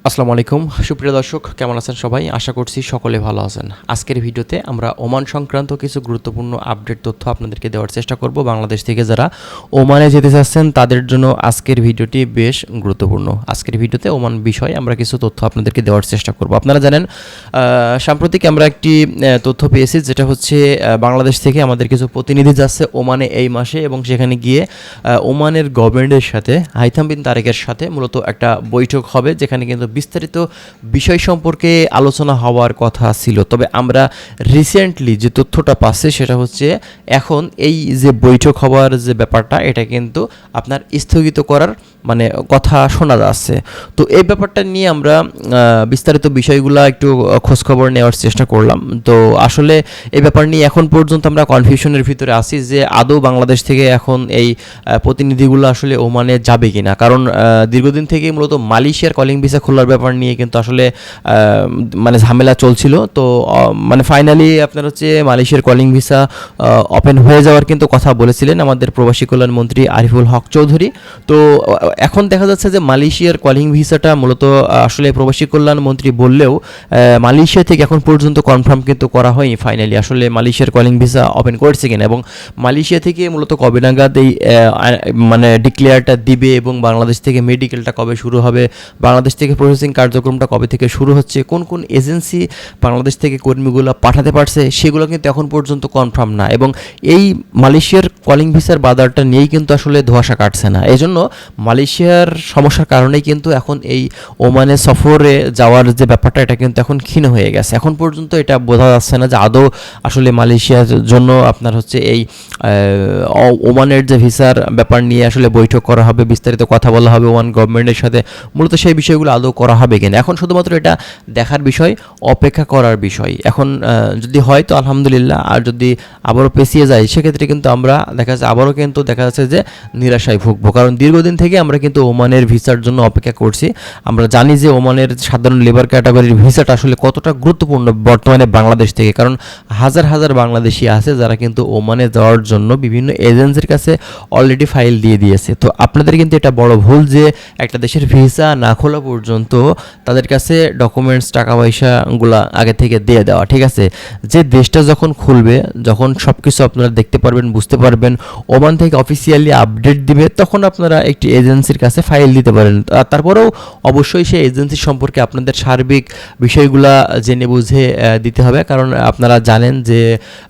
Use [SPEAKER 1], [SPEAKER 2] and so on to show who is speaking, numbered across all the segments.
[SPEAKER 1] আসসালামু আলাইকুম সুপ্রিয় দর্শক, কেমন আছেন সবাই? আশা করছি সকলে ভালো আছেন। আজকের ভিডিওতে আমরা ওমান সংক্রান্ত কিছু গুরুত্বপূর্ণ আপডেট তথ্য আপনাদেরকে দেওয়ার চেষ্টা করব। বাংলাদেশ থেকে যারা ওমানে যেতে চাচ্ছেন তাদের জন্য আজকের ভিডিওটি বেশ গুরুত্বপূর্ণ। আজকের ভিডিওতে ওমান বিষয়ে আমরা কিছু তথ্য আপনাদেরকে দেওয়ার চেষ্টা করব। আপনারা জানেন সাম্প্রতিক আমরা একটি তথ্য পেয়েছি, যেটা হচ্ছে বাংলাদেশ থেকে আমাদের কিছু প্রতিনিধি যাচ্ছে ওমানে এই মাসে, এবং সেখানে গিয়ে ওমানের গভর্নমেন্টের সাথে হাইথাম বিন তারেকের সাথে মূলত একটা বৈঠক হবে, যেখানে কিন্তু বিস্তারিত বিষয় সম্পর্কে আলোচনা হওয়ার কথা ছিল। তবে আমরা রিসেন্টলি যে তথ্যটা পাচ্ছি সেটা হচ্ছে এখন এই যে বৈঠক হওয়ার যে ব্যাপারটা, এটা কিন্তু আপনার স্থগিত করার কথা শোনা যাচ্ছে। তো এই ব্যাপারটা নিয়ে আমরা বিস্তারিত বিষয়গুলো একটু খোঁজখবর নেওয়ার চেষ্টা করলাম। তো আসলে এই ব্যাপার নিয়ে এখন পর্যন্ত আমরা কনফিউশনের ভিতরে আছি যে আদৌ বাংলাদেশ থেকে এখন এই প্রতিনিধিগুলো আসলে ওমানে যাবে কিনা। কারণ দীর্ঘদিন থেকেই মূলত মালয়েশিয়ার কলিং ভিসা খোলার ব্যাপার নিয়ে কিন্তু আসলে ঝামেলা চলছিল। তো ফাইনালি আপনার হচ্ছে মালয়েশিয়ার কলিং ভিসা ওপেন হয়ে যাওয়ার কিন্তু কথা বলেছিলেন আমাদের প্রবাসী কল্যাণ মন্ত্রী আরিফুল হক চৌধুরী। তো এখন দেখা যাচ্ছে যে মালয়েশিয়ার কলিং ভিসাটা মূলত আসলে প্রবাসী কল্যাণ মন্ত্রী বললেও মালয়েশিয়া থেকে এখন পর্যন্ত কনফার্ম কিন্তু করা হয়নি ফাইনালি আসলে মালয়েশিয়ার কলিং ভিসা ওপেন করছে কিনা, এবং মালয়েশিয়া থেকে মূলত কবে নাগাদ এই ডিক্লেয়ারটা দিবে, এবং বাংলাদেশ থেকে মেডিকেলটা কবে শুরু হবে, বাংলাদেশ থেকে প্রসেসিং কার্যক্রমটা কবে থেকে শুরু হচ্ছে, কোন কোন এজেন্সি বাংলাদেশ থেকে কর্মীগুলো পাঠাতে পারছে, সেগুলো কিন্তু এখন পর্যন্ত কনফার্ম না। এবং এই মালয়েশিয়ার কলিং ভিসার বাজারটা নিয়েই কিন্তু আসলে ধোঁয়াশা কাটছে না। এই জন্য মালয়েশিয়ার সমস্যার কারণেই কিন্তু এখন এই ওমানে সফরে যাওয়ার যে ব্যাপারটা, এটা কিন্তু এখন ক্ষীণ হয়ে গেছে। এখন পর্যন্ত এটা বোঝা যাচ্ছে না যে আদৌ আসলে মালয়েশিয়ার জন্য আপনার হচ্ছে এই ওমানের যে ভিসার ব্যাপার নিয়ে আসলে বৈঠক করা হবে, বিস্তারিত কথা বলা হবে ওমান গভর্নমেন্টের সাথে, মূলত সেই বিষয়গুলো আদৌ করা হবে কিনা এখন শুধুমাত্র এটা দেখার বিষয়, অপেক্ষা করার বিষয়। এখন যদি হয় তো আলহামদুলিল্লাহ, আর যদি আবারও পেছিয়ে যায় সেক্ষেত্রে কিন্তু আমরা দেখা যাচ্ছে যে নিরাশায় ভুগবো। কারণ দীর্ঘদিন থেকে আমরা কিন্তু ওমানের ভিসার জন্য অপেক্ষা করছি। আমরা জানি যে ওমানের সাধারণ লেবার ক্যাটাগরির ভিসাটা আসলে কতটা গুরুত্বপূর্ণ বর্তমানে বাংলাদেশ থেকে, কারণ হাজার হাজার বাংলাদেশি আছে যারা কিন্তু ওমানে যাওয়ার জন্য বিভিন্ন এজেন্সির কাছে অলরেডি ফাইল দিয়ে দিয়েছে। তো আপনাদের কিন্তু এটা বড় ভুল যে একটা দেশের ভিসা না খোলা পর্যন্ত তাদের কাছে ডকুমেন্টস, টাকা পয়সাগুলো আগে থেকে দিয়ে দেওয়া। ঠিক আছে, যে দেশটা যখন খুলবে, যখন সব কিছু আপনারা দেখতে পারবেন, বুঝতে পারবেন, ওমান থেকে অফিসিয়ালি আপডেট দিবে, তখন আপনারা একটি এজেন্সির কাছে ফাইল দিতে পারেন। তারপরেও অবশ্যই সেই এজেন্সি সম্পর্কে আপনাদের সার্বিক বিষয়গুলা জেনে বুঝে দিতে হবে। কারণ আপনারা জানেন যে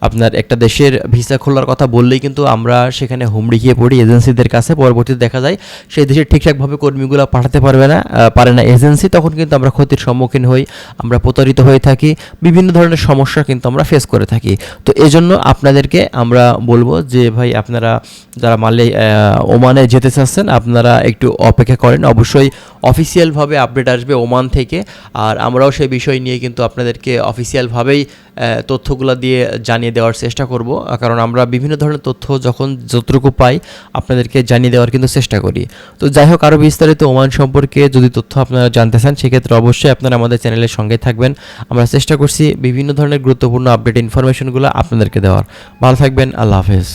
[SPEAKER 1] আপনার একটা দেশের ভিসা খোলার কথা বললেই কিন্তু আমরা সেখানে হুমড়ি খেয়ে পড়ি এজেন্সিদের কাছে। পরবর্তীতে দেখা যায় সেই দেশে ঠিকঠাকভাবে কর্মীগুলো পাঠাতে পারে না এজেন্সি, তখন কিন্তু আমরা ক্ষতির সম্মুখীন হই, আমরা প্রতারিত হয়ে থাকি, বিভিন্ন ধরনের সমস্যা কিন্তু আমরা ফেস করে থাকি। তো এজন্য আপনাদেরকে আমরা বলবো যে ভাই, আপনারা যারা ওমানে যেতে চাচ্ছেন আপনারা একটু অপেক্ষা করেন। অবশ্যই অফিসিয়ালভাবে আপডেট আসবে ওমান থেকে, আর আমরাও সেই বিষয় নিয়ে কিন্তু আপনাদেরকে অফিসিয়ালভাবেই তথ্যগুলো দিয়ে জানিয়ে দেওয়ার চেষ্টা করব। কারণ আমরা বিভিন্ন ধরনের তথ্য যখন যতটুকু পাই আপনাদেরকে জানিয়ে দেওয়ার কিন্তু চেষ্টা করি। তো যাই হোক, আরও বিস্তারিত ওমান সম্পর্কে যদি তথ্য আপনারা জানতে চান সেক্ষেত্রে অবশ্যই আপনারা আমাদের চ্যানেলের সঙ্গে থাকবেন। আমরা চেষ্টা করছি বিভিন্ন ধরনের গুরুত্বপূর্ণ আপডেট ইনফরমেশনগুলো আপনাদেরকে দেওয়ার। ভালো থাকবেন, আল্লাহ হাফেজ।